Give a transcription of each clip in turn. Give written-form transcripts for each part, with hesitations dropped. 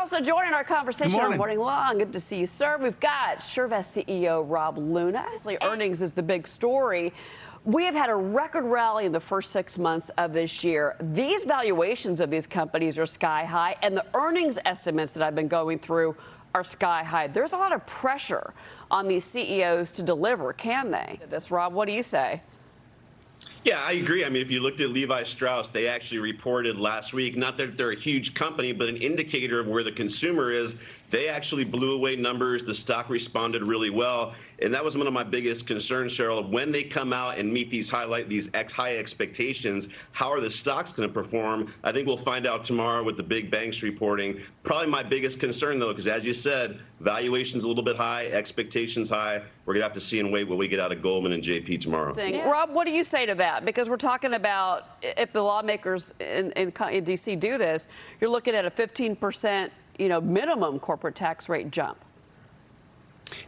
Also joining our conversation all morning long. Good to see you, sir. We've got SureVest CEO Rob Luna. Obviously, earnings is the big story. We have had a record rally in the first 6 months of this year. These valuations of these companies are sky high, and the earnings estimates that I've been going through are sky high. There's a lot of pressure on these CEOs to deliver, can they? This, Rob, what do you say? Yeah, I agree. I mean, if you looked at Levi Strauss, they actually reported last week, not that they're a huge company, but an indicator of where the consumer is. They actually blew away numbers. The stock responded really well. And that was one of my biggest concerns, Cheryl. When they come out and meet these high expectations, how are the stocks going to perform? I think we'll find out tomorrow with the big banks reporting. Probably my biggest concern, though, because as you said, valuations a little bit high, expectations high. We're going to have to see and wait what we get out of Goldman and JP tomorrow. Yeah. Rob, what do you say to that? Because we're talking about if the lawmakers in D.C. do this, you're looking at a 15% minimum corporate tax rate jump.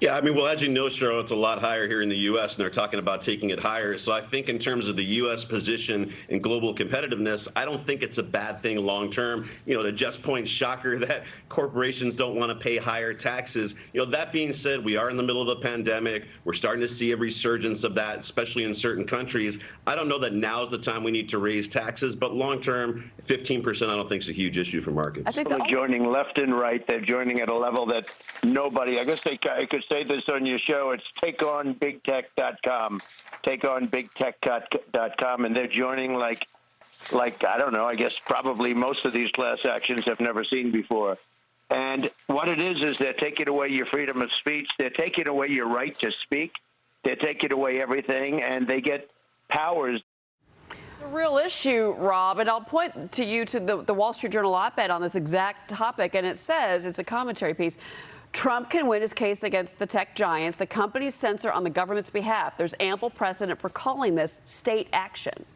Yeah, I mean, well, as you know, Cheryl, it's a lot higher here in the U.S., and they're talking about taking it higher. So I think in terms of the U.S. position in global competitiveness, I don't think it's a bad thing long term. To Jeff's point, shocker that corporations don't want to pay higher taxes. That being said, we are in the middle of a pandemic. We're starting to see a resurgence of that, especially in certain countries. I don't know that now's the time we need to raise taxes, but long term, 15% I don't think is a huge issue for markets. I think they're joining left and right. They're joining at a level that nobody, I guess I could say this on your show, it's takeonbigtech.com, takeonbigtech.com, and they're joining like I don't know, I guess probably most of these class actions have never seen before. And what it is they're taking away your freedom of speech. They're taking away your right to speak. They're taking away everything, and they get powers. The real issue, Rob, and I'll point to you to the Wall Street Journal op-ed on this exact topic, and it says, it's a commentary piece, Trump can win his case against the tech giants. The companies censor on the government's behalf. There's ample precedent for calling this state action.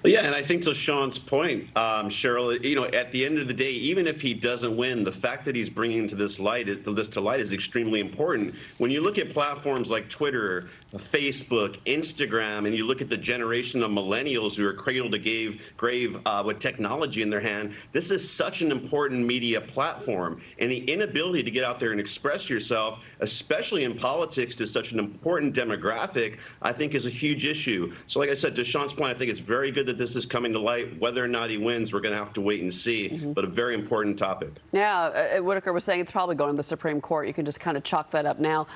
Well, yeah, and I think to Sean's point, Cheryl, at the end of the day, even if he doesn't win, the fact that he's bringing this to light is extremely important. When you look at platforms like Twitter, Facebook, Instagram, and you look at the generation of millennials who are cradle to grave with technology in their hand, this is such an important media platform. And the inability to get out there and express yourself, especially in politics, to such an important demographic, I think is a huge issue. So like I said, to Sean's point, I think it's very good that this is coming to light. Whether or not he wins, we're going to have to wait and see, but a very important topic. Yeah, Whitaker was saying it's probably going to the Supreme Court. You can just kind of chalk that up now.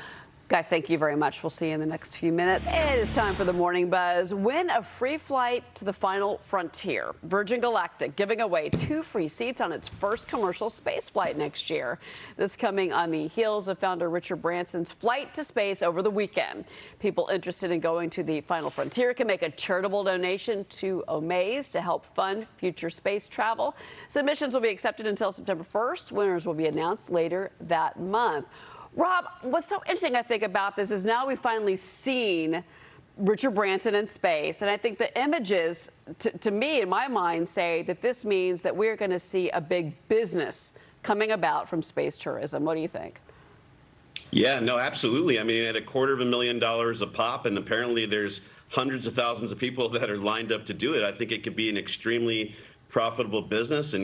Guys, thank you very much. We'll see you in the next few minutes. It is time for the Morning Buzz. Win a free flight to the final frontier. Virgin Galactic giving away 2 free seats on its first commercial space flight next year. This coming on the heels of founder Richard Branson's flight to space over the weekend. People interested in going to the final frontier can make a charitable donation to Omaze to help fund future space travel. Submissions will be accepted until September 1st. Winners will be announced later that month. Rob, what's so interesting, I think, about this is now we've finally seen Richard Branson in space. And I think the images, to me, in my mind, say that this means that we're going to see a big business coming about from space tourism. What do you think? Yeah, no, absolutely. I mean, at $250,000 a pop, and apparently there's hundreds of thousands of people that are lined up to do it. I think it could be an extremely profitable business. And,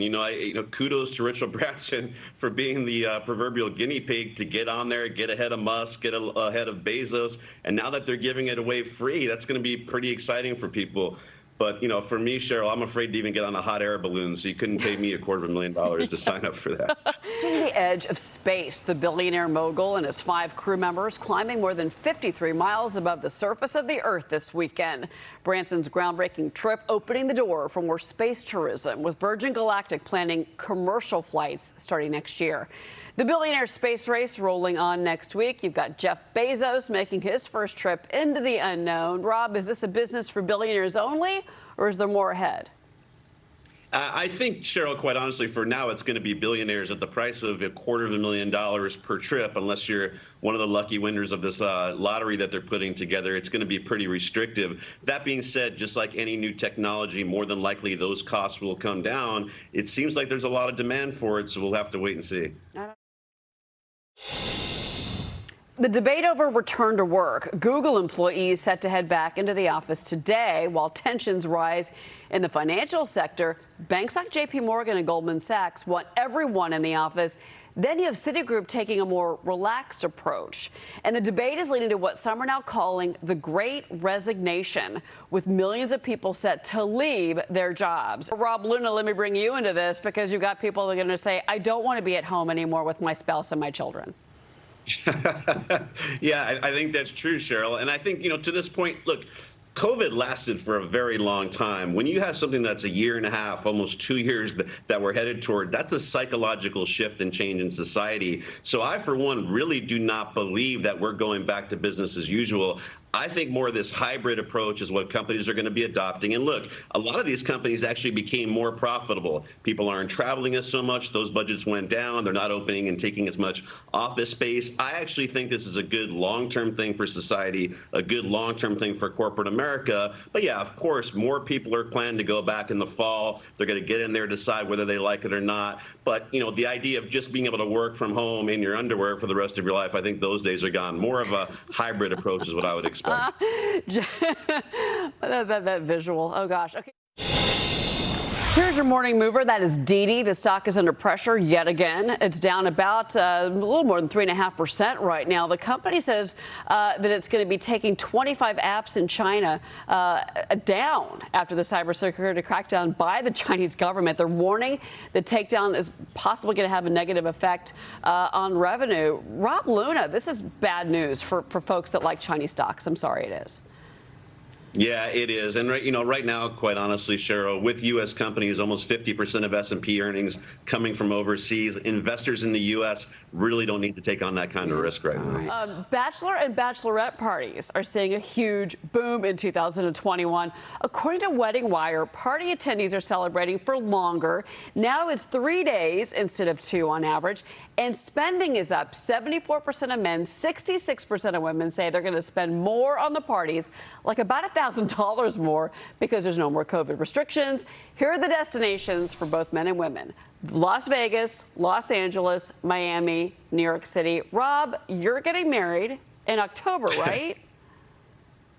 kudos to Richard Branson for being the proverbial guinea pig to get on there, get ahead of Musk, get ahead of Bezos. And now that they're giving it away free, that's going to be pretty exciting for people. But, for me, Cheryl, I'm afraid to even get on a hot air balloon, so you couldn't pay me $250,000 to sign up for that. To the edge of space, the billionaire mogul and his 5 crew members climbing more than 53 miles above the surface of the Earth this weekend. Branson's groundbreaking trip opening the door for more space tourism, with Virgin Galactic planning commercial flights starting next year. The billionaire space race rolling on next week. You've got Jeff Bezos making his first trip into the unknown. Rob, is this a business for billionaires only, or is there more ahead? I think, Cheryl, quite honestly, for now, it's going to be billionaires at the price of $250,000 per trip, unless you're one of the lucky winners of this lottery that they're putting together. It's going to be pretty restrictive. That being said, just like any new technology, more than likely those costs will come down. It seems like there's a lot of demand for it, so we'll have to wait and see. The debate over return to work. Google employees set to head back into the office today while tensions rise in the financial sector. Banks like JP Morgan and Goldman Sachs want everyone in the office. Then you have Citigroup taking a more relaxed approach. And the debate is leading to what some are now calling the Great Resignation, with millions of people set to leave their jobs. Rob Luna, let me bring you into this because you've got people that are going to say, I don't want to be at home anymore with my spouse and my children. Yeah, I think that's true, Cheryl. And I think, to this point, look, COVID lasted for a very long time. When you have something that's a year and a half, almost 2 years that we're headed toward, that's a psychological shift and change in society. So I, for one, really do not believe that we're going back to business as usual. I think more of this hybrid approach is what companies are going to be adopting. And look, a lot of these companies actually became more profitable. People aren't traveling as so much. Those budgets went down. They're not opening and taking as much office space. I actually think this is a good long-term thing for society, a good long-term thing for corporate America. But yeah, of course, more people are planning to go back in the fall. They're going to get in there, decide whether they like it or not. But, the idea of just being able to work from home in your underwear for the rest of your life, I think those days are gone. More of a hybrid approach is what I would expect. That visual. Oh, gosh. Okay. Here's your morning mover. That is Didi. The stock is under pressure yet again. It's down about a little more than 3.5% right now. The company says that it's going to be taking 25 apps in China down after the cybersecurity crackdown by the Chinese government. They're warning the takedown is possibly going to have a negative effect on revenue. Rob Luna, this is bad news for folks that like Chinese stocks. I'm sorry it is. Yeah, it is. And right now, quite honestly, Cheryl, with U.S. companies, almost 50% of S&P earnings coming from overseas, investors in the U.S. really don't need to take on that kind of risk right now. Bachelor and bachelorette parties are seeing a huge boom in 2021. According to Wedding Wire, party attendees are celebrating for longer. Now it's 3 days instead of 2 on average. And spending is up. 74% of men, 66% of women say they're going to spend more on the parties, like about $1,000 more, because there's no more COVID restrictions. Here are the destinations for both men and women: Las Vegas, Los Angeles, Miami, New York City. Rob, you're getting married in October, right?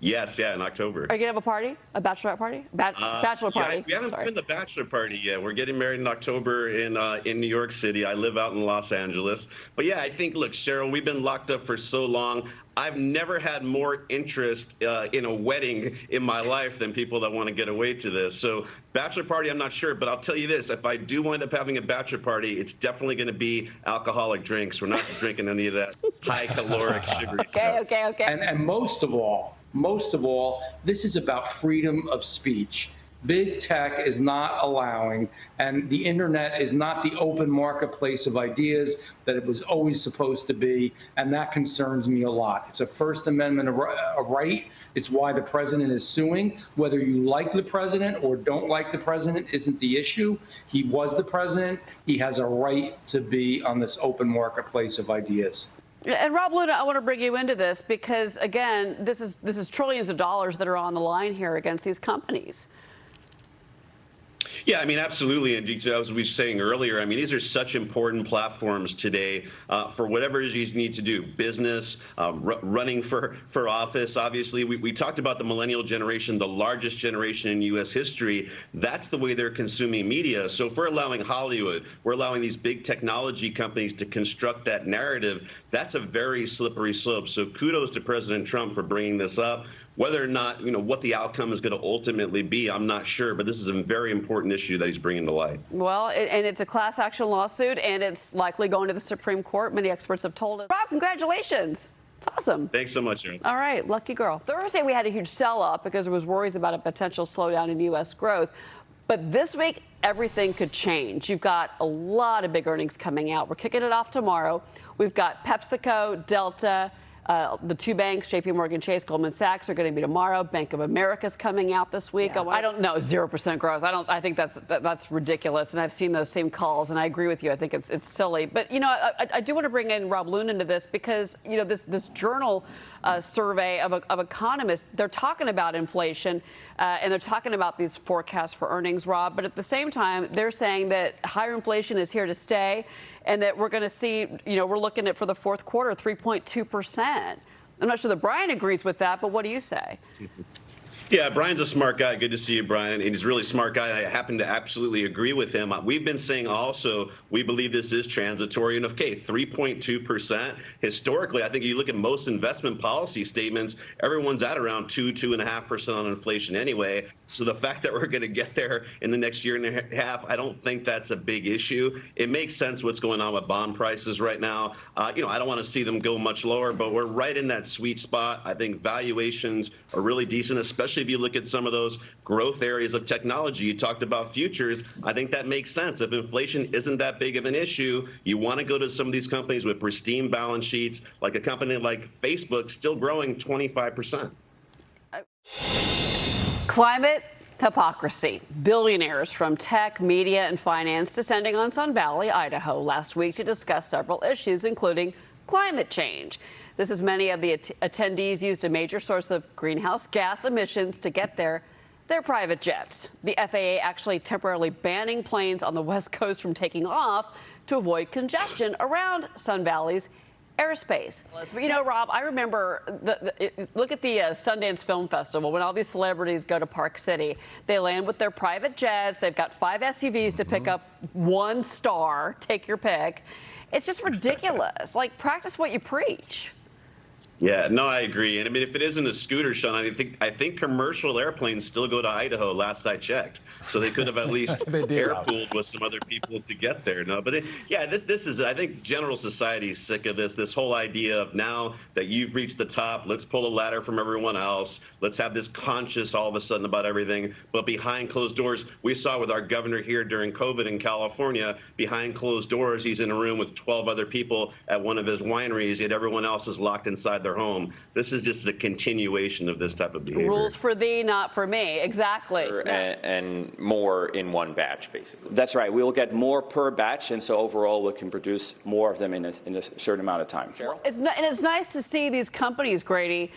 Yes, yeah, in October. Are you going to have a party? A bachelorette party? Bachelor party? Yeah, we haven't been the bachelor party yet. We're getting married in October in New York City. I live out in Los Angeles. But yeah, I think, look, Cheryl, we've been locked up for so long. I've never had more interest in a wedding in my life than people that want to get away to this. So bachelor party, I'm not sure, but I'll tell you this. If I do wind up having a bachelor party, it's definitely going to be alcoholic drinks. We're not drinking any of that high caloric sugary stuff. Okay. And most of all, this is about freedom of speech. Big tech is not allowing, and the internet is not the open marketplace of ideas that it was always supposed to be, and that concerns me a lot. It's a First Amendment a right. It's why the president is suing. Whether you like the president or don't like the president isn't the issue. He was the president. He has a right to be on this open marketplace of ideas. And Rob Luna, I want to bring you into this because, again, this is trillions of dollars that are on the line here against these companies. Yeah, I mean, absolutely. And as we were saying earlier, I mean, these are such important platforms today for whatever it is you need to do, business, running for office. Obviously, we talked about the millennial generation, the largest generation in U.S. history. That's the way they're consuming media. So if we're allowing Hollywood, we're allowing these big technology companies to construct that narrative, that's a very slippery slope. So kudos to President Trump for bringing this up. Whether or not, what the outcome is going to ultimately be, I'm not sure. But this is a very important issue that he's bringing to light. Well, and it's a class action lawsuit, and it's likely going to the Supreme Court. Many experts have told us. Rob, congratulations. It's awesome. Thanks so much, Aaron. All right. Lucky girl. Thursday, we had a huge sell-off because there was worries about a potential slowdown in U.S. growth. But this week, everything could change. You've got a lot of big earnings coming out. We're kicking it off tomorrow. We've got PepsiCo, Delta, The two banks, JP Morgan Chase, Goldman Sachs, are going to be tomorrow. Bank of America's coming out this week. Yeah. I don't know, 0% growth. I think that's ridiculous. And I've seen those same calls, and I agree with you. I think it's silly. But, you know, I do want to bring in Rob Lune into this because, you know, this journal survey of economists, they're talking about inflation and they're talking about these forecasts for earnings, Rob. But at the same time, they're saying that higher inflation is here to stay and that we're going to see, you know, we're looking at for the fourth quarter, 3.2%. I'm not sure that Brian agrees with that, but what do you say? Yeah, Brian's a smart guy. Good to see you, Brian. And he's a really smart guy. I happen to absolutely agree with him. We've been saying also we believe this is transitory. And okay, 3.2%. Historically, I think you look at most investment policy statements, everyone's at around 2.5% on inflation anyway. So the fact that we're going to get there in the next year and a half, I don't think that's a big issue. It makes sense what's going on with bond prices right now. You know, I don't want to see them go much lower, but we're right in that sweet spot. I think valuations are really decent, especially if you look at some of those growth areas of technology. You talked about futures. I think that makes sense. If inflation isn't that big of an issue, you want to go to some of these companies with pristine balance sheets, like a company like Facebook, still growing 25%. Climate hypocrisy. Billionaires from tech, media, and finance descending on Sun Valley, Idaho, last week to discuss several issues, including climate change. This is many of the attendees used a major source of greenhouse gas emissions to get there, their private jets. The FAA actually temporarily banning planes on the West Coast from taking off to avoid congestion around Sun Valley's airspace. But you know, Rob, I remember, look at the Sundance Film Festival when all these celebrities go to Park City. They land with their private jets. They've got 5 SUVs to pick up 1 star. Take your pick. It's just ridiculous. Like, practice what you preach. Yeah, no, I agree. And I mean, if it isn't a scooter, Sean, I think commercial airplanes still go to Idaho. Last I checked, so they could have at least airpooled with some other people to get there. No, but yeah, this is. I think general society is sick of this. This whole idea of now that you've reached the top, let's pull a ladder from everyone else. Let's have this conscious all of a sudden about everything. But behind closed doors, we saw with our governor here during COVID in California. Behind closed doors, he's in a room with 12 other people at one of his wineries. Yet everyone else is locked inside their home. This is just a continuation of this type of behavior. Rules for thee, not for me. Exactly. And more in one batch, basically. That's right. We will get more per batch, and so overall we can produce more of them in a certain amount of time. It's nice to see these companies, Grady,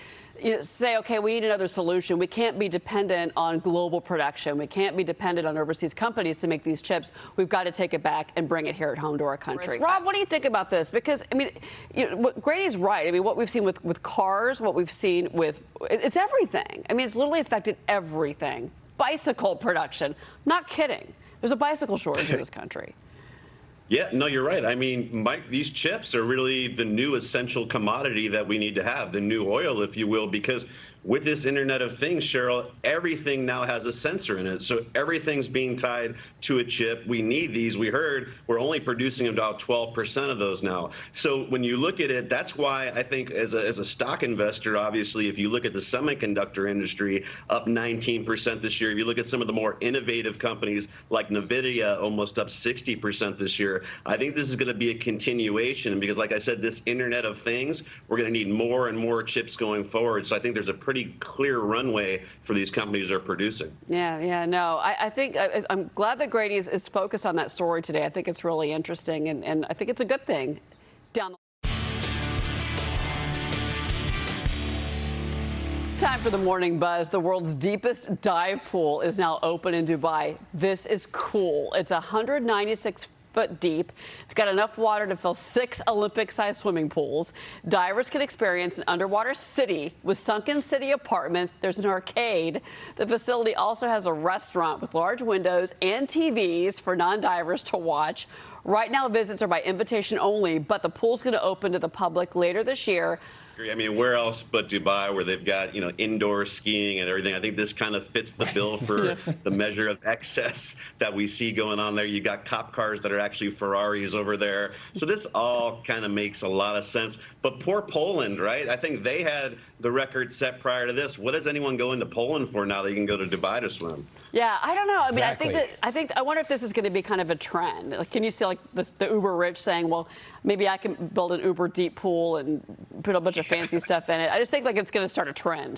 say, okay, we need another solution. We can't be dependent on global production. We can't be dependent on overseas companies to make these chips. We've got to take it back and bring it here at home to our country. Rob, what do you think about this? Because, I mean, Grady's right. I mean, what we've seen with cars, what we've seen with, it's everything. I mean, it's literally affected everything. Bicycle production. Not kidding. There's a bicycle shortage in this country. Yeah, no, you're right. I mean, Mike, these chips are really the new essential commodity that we need to have, the new oil, if you will, because with this Internet of Things, Cheryl, everything now has a sensor in it. So everything's being tied to a chip. We need these. We heard we're only producing about 12% of those now. So when you look at it, that's why I think as a stock investor, obviously, if you look at the semiconductor industry, up 19% this year. If you look at some of the more innovative companies like NVIDIA, almost up 60% this year. I think this is going to be a continuation because, like I said, this Internet of Things, we're going to need more and more chips going forward. So I think there's a pretty clear runway for these companies that are producing. Yeah, no. I think I'm glad that Grady is focused on that story today. I think it's really interesting, and I think it's a good thing. It's time for the Morning Buzz. The world's deepest dive pool is now open in Dubai. This is cool. It's 196 foot deep. It's got enough water to fill 6 Olympic-sized swimming pools. Divers can experience an underwater city with sunken city apartments. There's an arcade. The facility also has a restaurant with large windows and TVs for non-divers to watch. Right now, visits are by invitation only, but the pool's going to open to the public later this year. I mean, where else but Dubai, where they've got, indoor skiing and everything. I think this kind of fits the bill for the measure of excess that we see going on there. You got cop cars that are actually Ferraris over there. So this all kind of makes a lot of sense. But poor Poland, right? I think they had the record set prior to this. What does anyone go into Poland for now that you can go to Dubai to swim? Yeah, I don't know. I mean, Exactly. I wonder if this is going to be kind of a trend. Like, can you see like the uber rich saying, well, maybe I can build an uber deep pool and put a bunch of fancy stuff in it. I just think like it's going to start a trend.